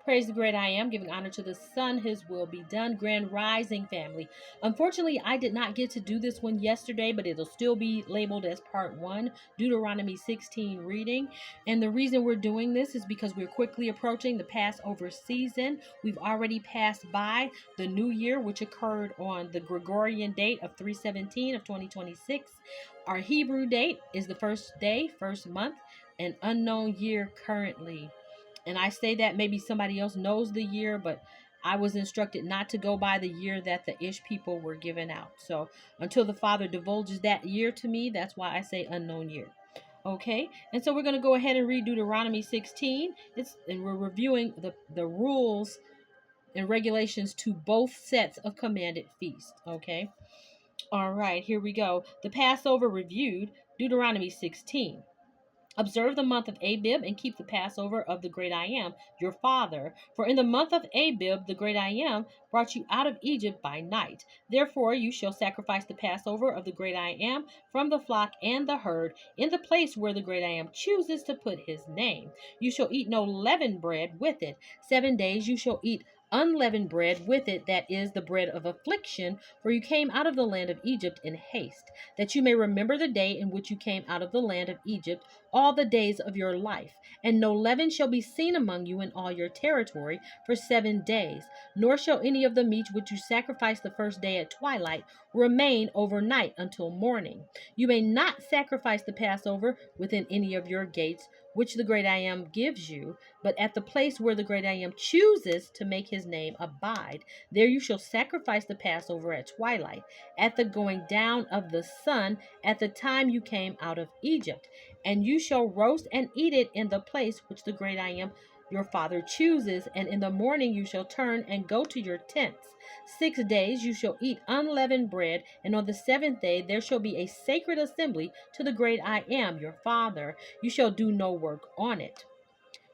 Praise the great I am, giving honor to the Son, his will be done. Grand Rising family. Unfortunately, I did not get to do this one yesterday, but it'll still be labeled as part 1, Deuteronomy 16 reading. And the reason we're doing this is because we're quickly approaching the Passover season. We've already passed by the new year, which occurred on the Gregorian date of 3/17 of 2026. Our Hebrew date is the first day, first month, an unknown year currently. And I say that maybe somebody else knows the year, but I was instructed not to go by the year that the Ish people were given out. So until the Father divulges that year to me, that's why I say unknown year. Okay, and so we're going to go ahead and read Deuteronomy 16. And we're reviewing the rules and regulations to both sets of commanded feasts. Okay, all right, here we go. The Passover reviewed, Deuteronomy 16. Observe the month of Abib and keep the Passover of the great I am, your father. For in the month of Abib, the great I am brought you out of Egypt by night. Therefore you shall sacrifice the Passover of the great I am from the flock and the herd in the place where the great I am chooses to put his name. You shall eat no leavened bread with it. 7 days you shall eat unleavened bread with it, that is the bread of affliction, for you came out of the land of Egypt in haste, that you may remember the day in which you came out of the land of Egypt all the days of your life. And no leaven shall be seen among you in all your territory for 7 days, nor shall any of the meat which you sacrifice the first day at twilight remain overnight until morning. You may not sacrifice the Passover within any of your gates, which the great I am gives you, but at the place where the great I am chooses to make his name abide. There you shall sacrifice the Passover at twilight, at the going down of the sun, at the time you came out of Egypt. And you shall roast and eat it in the place which the great I am your father chooses, and in the morning you shall turn and go to your tents. 6 days you shall eat unleavened bread, and on the 7th day there shall be a sacred assembly to the great I am your father. You shall do no work on it.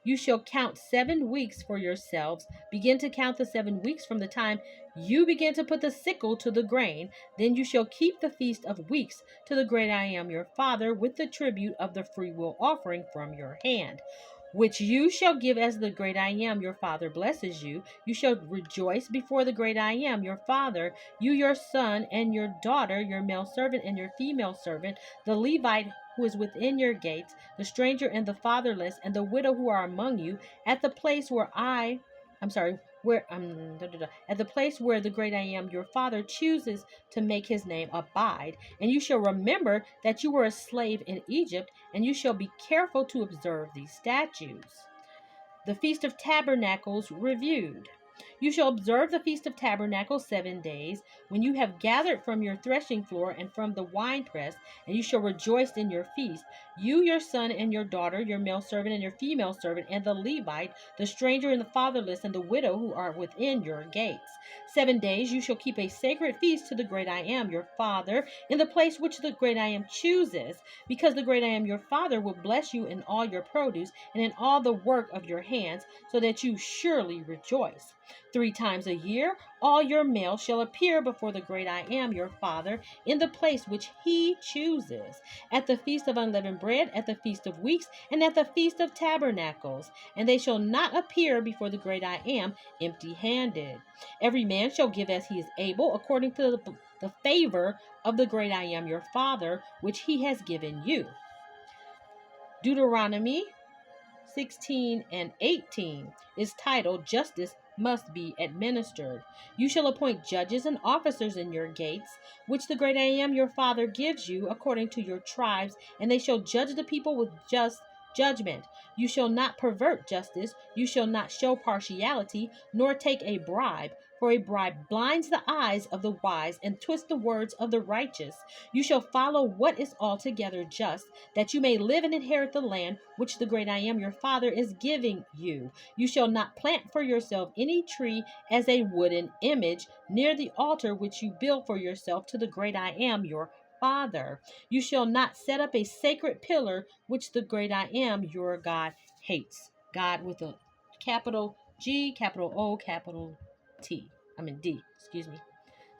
You shall count 7 weeks for yourselves. Begin to count the 7 weeks from the time you begin to put the sickle to the grain. Then you shall keep the feast of weeks to the great I am your father, with the tribute of the freewill offering from your hand, which you shall give as the great I am your father blesses you. You shall rejoice before the great I am your father, you, your son, and your daughter, your male servant and your female servant, the Levite who is within your gates, the stranger and the fatherless, and the widow who are among you, at the place where at the place where the great I am your father chooses to make his name abide. And you shall remember that you were a slave in Egypt, and you shall be careful to observe these statutes. The Feast of Tabernacles reviewed. You shall observe the Feast of Tabernacles 7 days, when you have gathered from your threshing floor and from the winepress, and you shall rejoice in your feast, you, your son and your daughter, your male servant and your female servant, and the Levite, the stranger and the fatherless, and the widow who are within your gates. 7 days you shall keep a sacred feast to the great I am your father, in the place which the great I am chooses, because the great I am your father will bless you in all your produce and in all the work of your hands, so that you surely rejoice. 3 times a year all your males shall appear before the great I am your father in the place which he chooses, at the feast of unleavened bread, at the feast of weeks, and at the feast of tabernacles. And they shall not appear before the great I am empty-handed. Every man shall give as he is able, according to the favor of the great I am your father, which he has given you. Deuteronomy 16 and 18 is titled Justice Must Be Administered. You shall appoint judges and officers in your gates, which the great I am your father gives you, according to your tribes, and they shall judge the people with just judgment. You shall not pervert justice, you shall not show partiality, nor take a bribe, for a bribe blinds the eyes of the wise and twists the words of the righteous. You shall follow what is altogether just, that you may live and inherit the land which the great I am your father is giving you. You shall not plant for yourself any tree as a wooden image near the altar which you build for yourself to the great I am your father. You shall not set up a sacred pillar which the great I am your God hates. God with a capital G, capital O, capital D.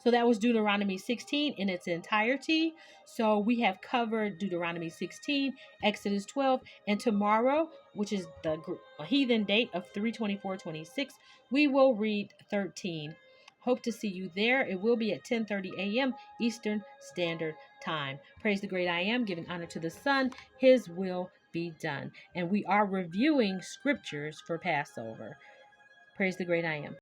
So that was Deuteronomy 16 in its entirety. So we have covered Deuteronomy 16, Exodus 12, and tomorrow, which is the heathen date of 3/24/26, we will read 13. Hope to see you there. It will be at 10:30 a.m. Eastern Standard Time. Praise the great I am, giving honor to the Son. His will be done. And we are reviewing scriptures for Passover. Praise the great I am.